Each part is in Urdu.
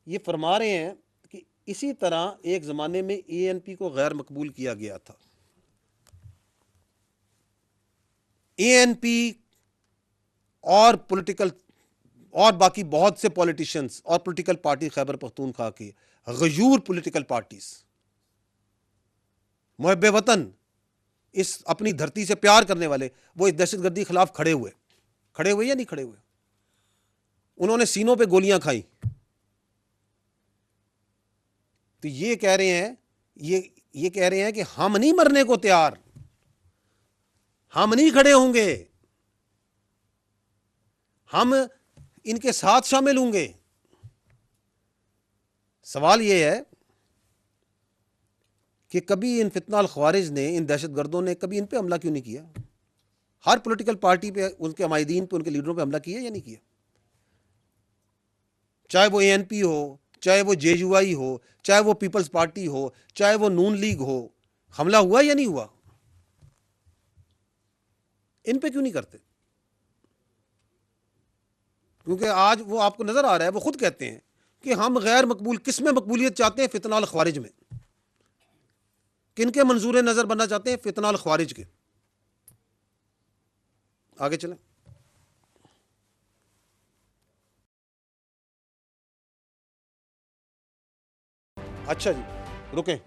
یہ فرما رہے ہیں کہ اسی طرح ایک زمانے میں اے این پی کو غیر مقبول کیا گیا تھا. اے این پی اور پولیٹیکل اور باقی بہت سے پولیٹیشنز اور پولیٹیکل پارٹی خیبر پختونخوا کے غیور پولیٹیکل پارٹیز محب وطن اس اپنی دھرتی سے پیار کرنے والے وہ اس دہشت گردی کے خلاف کھڑے ہوئے یا نہیں کھڑے ہوئے. انہوں نے سینوں پہ گولیاں کھائیں. تو یہ کہہ رہے ہیں کہ ہم نہیں مرنے کو تیار, ہم نہیں کھڑے ہوں گے, ہم ان کے ساتھ شامل ہوں گے. سوال یہ ہے کہ کبھی ان فتنہ الخوارج نے, ان دہشت گردوں نے کبھی ان پہ حملہ کیوں نہیں کیا؟ ہر پولیٹیکل پارٹی پہ, ان کے عمائدین پہ, ان کے لیڈروں پہ حملہ کیا یا نہیں کیا؟ چاہے وہ اے این پی ہو, چاہے وہ جے یو آئی ہو, چاہے وہ پیپلز پارٹی ہو, چاہے وہ نون لیگ ہو, حملہ ہوا یا نہیں ہوا؟ ان پہ کیوں نہیں کرتے؟ کیونکہ آج وہ آپ کو نظر آ رہا ہے, وہ خود کہتے ہیں کہ ہم غیر مقبول, کس میں مقبولیت چاہتے ہیں؟ فتنہ الخوارج میں. کن کے منظور نظر بننا چاہتے ہیں؟ فتنہ الخوارج کے. آگے چلیں. اچھا جی, رکیں,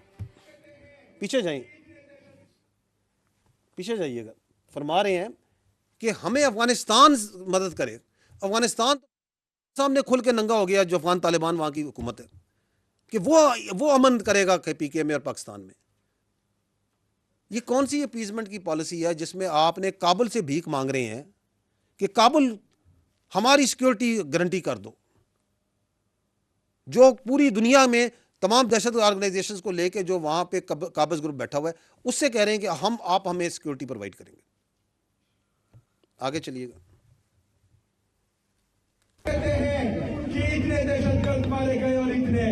پیچھے جائیے گا. فرما رہے ہیں کہ ہمیں افغانستان مدد کرے. افغانستان سامنے کھل کے ننگا ہو گیا, جو افغان طالبان وہاں کی حکومت ہے, کہ وہ امن کرے گا پی کے میں اور پاکستان میں. یہ کون سی اپیزمنٹ کی پالیسی ہے جس میں آپ نے کابل سے بھیک مانگ رہے ہیں کہ کابل ہماری سیکیورٹی گارنٹی کر دو, جو پوری دنیا میں تمام دہشت آرگنائزیشنز کو لے کے جو وہاں پہ قابض گروپ بیٹھا ہوا ہے, اس سے کہہ رہے ہیں کہ آپ ہمیں سیکیورٹی پرووائڈ کریں گے. آگے چلیے گا. کہتے ہیں کہ اتنے دہشت گرد مارے گئے اور اتنے,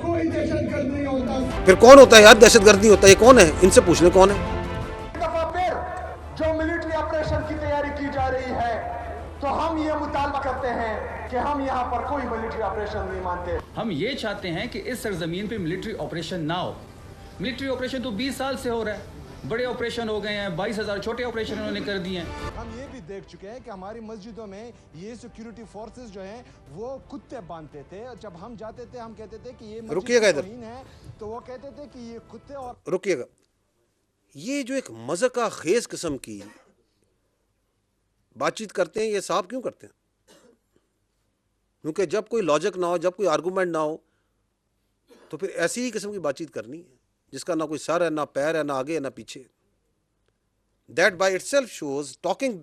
کوئی دہشت گرد نہیں ہوتا. پھر کون ہوتا ہے یار دہشت گرد نہیں ہوتا؟ یہ کون ہے؟ ان سے پوچھ لیں کون ہے. دفعہ پھر جو ملٹری آپریشن کی تیاری کی جا رہی ہے, تو ہم یہ مطالبہ کرتے ہیں کہ ہم یہاں پر کوئی ملٹری آپریشن نہیں مانتے. ہم یہ چاہتے ہیں کہ اس سرزمین پہ ملٹری آپریشن نہ ہو. ملٹری آپریشن تو 20 سال سے ہو رہا ہے, بڑے آپریشن ہو گئے ہیں, 22,000 چھوٹے آپریشن انہوں نے کر دیے ہیں. ہم یہ بھی دیکھ چکے ہیں کہ ہماری مسجدوں میں یہ سیکیورٹی فورسز جو ہیں وہ کتے باندھتے تھے. جب ہم جاتے تھے ہم کہتے تھے کہ یہ مسجد توہین ہے, تو وہ کہتے تھے کہ یہ کتے. اور رکیے گا, یہ جو ایک مذاق خیز قسم کی بات چیت کرتے ہیں, یہ صاحب کیوں کرتے ہیں؟ کیونکہ جب کوئی لاجک نہ ہو, جب کوئی آرگومنٹ نہ ہو, تو پھر ایسی ہی قسم کی بات چیت کرنی ہے جس کا نہ کوئی سر ہے, نہ پیر ہے, نہ آگے ہے, نہ پیچھے. That by itself shows, talking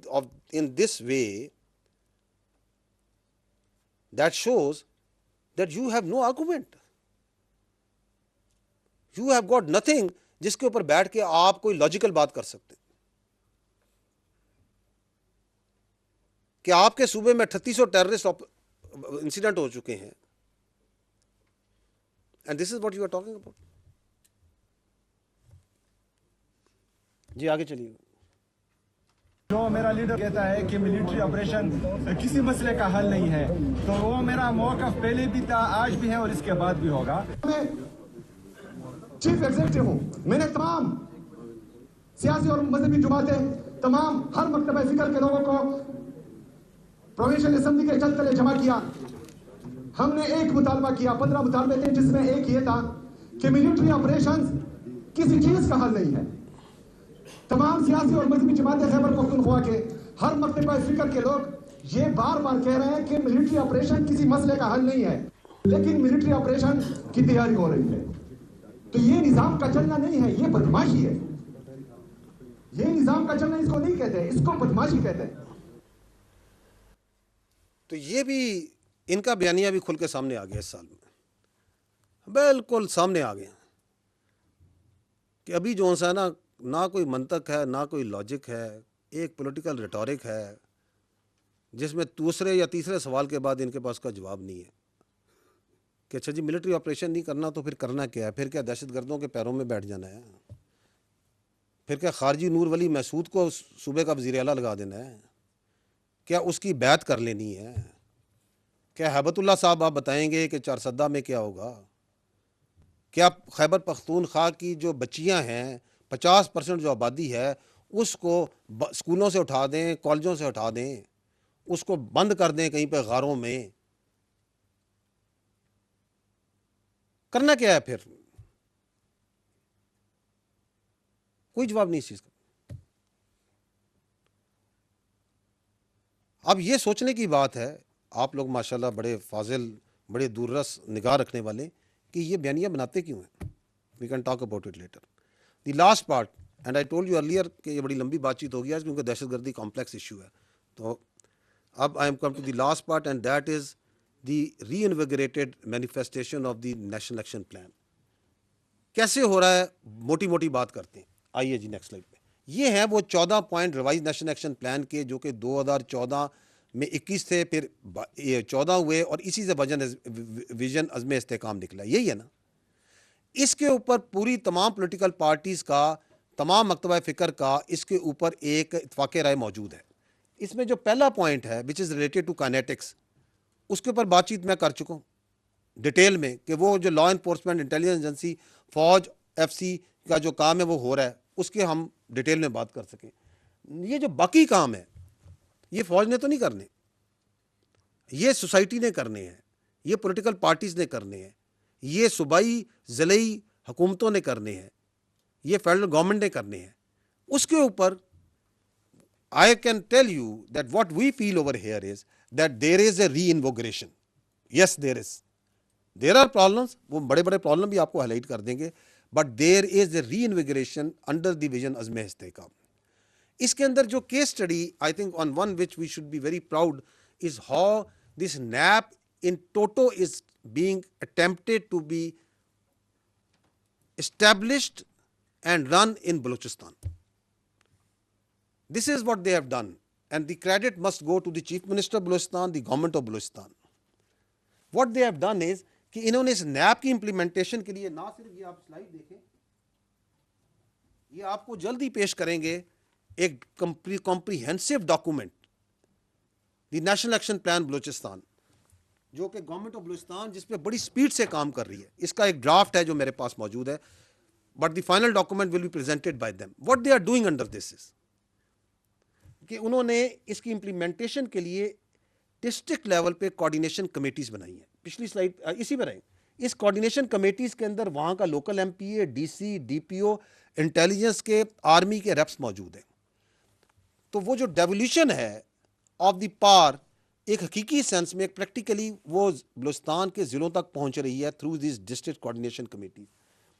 in this way, that shows that you have no argument. You have got nothing جس کے اوپر بیٹھ کے آپ کوئی لاجیکل بات کر سکتے ہیں. کہ آپ کے صوبے میں 3800 ٹیررسٹ انسیڈنٹ ہو چکے ہیں, and this is what you are talking about. جی آگے چلیے. جو میرا لیڈر کہتا ہے کہ ملٹری آپریشن کسی مسئلے کا حل نہیں ہے, تو وہ میرا موقف پہلے بھی تھا, آج بھی ہے اور اس کے بعد بھی ہوگا. میں چیف ایگزیکٹو ہوں. میں نے تمام سیاسی اور مذہبی جماعتیں, تمام ہر مکتبہ فکر کے لوگوں کو پروونشل اسمبلی کے چل تلے جمع کیا. ہم نے ایک مطالبہ کیا, 15 مطالبے تھے, جس میں ایک یہ تھا کہ ملٹری آپریشن کسی چیز کا حل نہیں ہے. تمام سیاسی اور مذہبی جماعتیں خیبر پختونخوا کے ہر مکتبہ فکر کے لوگ یہ بار بار کہہ رہے ہیں کہ ملٹری آپریشن کسی مسئلے کا حل نہیں ہے, لیکن ملٹری آپریشن کی تیاری ہو رہی ہے. تو یہ نظام کا چلنا نہیں ہے, یہ بدماشی ہے. یہ نظام کا چلنا اس کو نہیں کہتے, اس کو بدماشی کہتے ہیں. تو یہ بھی ان کا بیانیہ بھی کھل کے سامنے آ گیا اس سال میں, بالکل سامنے آ گیا کہ ابھی جو ہے نا, نہ کوئی منطق ہے, نہ کوئی لاجک ہے, ایک پولیٹیکل ریٹورک ہے جس میں دوسرے یا تیسرے سوال کے بعد ان کے پاس کا جواب نہیں ہے کہ اچھا جی ملٹری آپریشن نہیں کرنا تو پھر کرنا کیا ہے؟ پھر کیا دہشت گردوں کے پیروں میں بیٹھ جانا ہے؟ پھر کیا خارجی نور ولی محسود کو صوبے کا وزیر اعلیٰ لگا دینا ہے؟ کیا اس کی بیعت کر لینی ہے؟ کیا ہیبت اللہ صاحب آپ بتائیں گے کہ چارسدہ میں کیا ہوگا؟ کیا خیبر پختونخوا کی جو بچیاں ہیں 50% جو آبادی ہے اس کو اسکولوں سے اٹھا دیں، کالجوں سے اٹھا دیں، اس کو بند کر دیں کہیں پہ غاروں میں؟ کرنا کیا ہے پھر؟ کوئی جواب نہیں اس چیز کا. اب یہ سوچنے کی بات ہے، آپ لوگ ماشاءاللہ بڑے فاضل، بڑے دوررس نگاہ رکھنے والے، کہ یہ بیانیہ بناتے کیوں ہیں. We can talk about it later. The last part, and I told you earlier کہ یہ بڑی لمبی بات چیت ہو گیا ہے کیونکہ دہشت گردی کمپلیکس ایشو ہے. تو اب I am come to the last part and that is the reinvigorated manifestation of the national action plan. کیسے ہو رہا ہے؟ موٹی موٹی بات کرتے ہیں. آئیے جی نیکسٹ سلائڈ پہ. یہ ہیں وہ 14 point revise national action plan کے، جو کہ 2014 میں 21 تھے، پھر 14 ہوئے، اور اسی سے ویژن عزم استحکام نکلا. یہی ہے نا. اس کے اوپر پوری تمام پولیٹیکل پارٹیز کا، تمام مکتبہ فکر کا اس کے اوپر ایک اتفاق رائے موجود ہے. اس میں جو پہلا پوائنٹ ہے وچ از ریلیٹڈ ٹو کائنیٹکس، اس کے اوپر بات چیت میں کر چکا ہوں ڈیٹیل میں، کہ وہ جو لا انفورسمنٹ انٹیلیجنس ایجنسی فوج ایف سی کا جو کام ہے وہ ہو رہا ہے، اس کے ہم ڈیٹیل میں بات کر سکیں. یہ جو باقی کام ہے یہ فوج نے تو نہیں کرنے، یہ سوسائٹی نے کرنے ہیں، یہ پولیٹیکل پارٹیز نے کرنے ہیں، یہ صوبائی ضلعی حکومتوں نے کرنے ہیں، یہ فیڈرل گورنمنٹ نے کرنے ہیں. اس کے اوپر I can tell you that what we feel over here is that there is a reinvigoration. Yes, there is. There are problems, وہ بڑے بڑے پرابلم بھی آپ کو ہائی لائٹ کر دیں گے، but there is a reinvigoration under the vision عزم استحکام. اس کے اندر جو case study I think on one which we should be very proud is how this NAP in toto is being attempted to be established and run in Balochistan. This is what they have done, and the credit must go to the Chief Minister of Balochistan, the government of Balochistan. What they have done is کہ انہوں نے اس نیپ کی امپلیمنٹیشن کے لیے، نہ صرف یہ آپ سلائڈ دیکھیں، یہ آپ کو جلد ہی پیش کریں گے ایک کمپریہنسو ڈاکومنٹ، دی نیشنل ایکشن پلان بلوچستان، جو کہ گورنمنٹ آف بلوچستان جس پہ بڑی سپیڈ سے کام کر رہی ہے. اس کا ایک ڈرافٹ ہے جو میرے پاس موجود ہے، but the final document will be presented by them. What they are doing under this is کہ انہوں نے اس کی امپلیمنٹیشن کے لیے ڈسٹرکٹ لیول پہ کوارڈینیشن کمیٹیز بنائی ہیں. پچھلی سلائڈ اسی پر آئیں. اس کوارڈینیشن کمیٹیز کے اندر وہاں کا لوکل ایم پی اے، ڈی سی، ڈی پی او، انٹیلیجنس کے، آرمی کے ریپس موجود ہیں. تو وہ جو ڈیولیوشن ہے آف دی پار ایک حقیقی سینس میں پریکٹیکلی وہ بلوچستان کے ضلعوں تک پہنچ رہی ہے through these district coordination committees.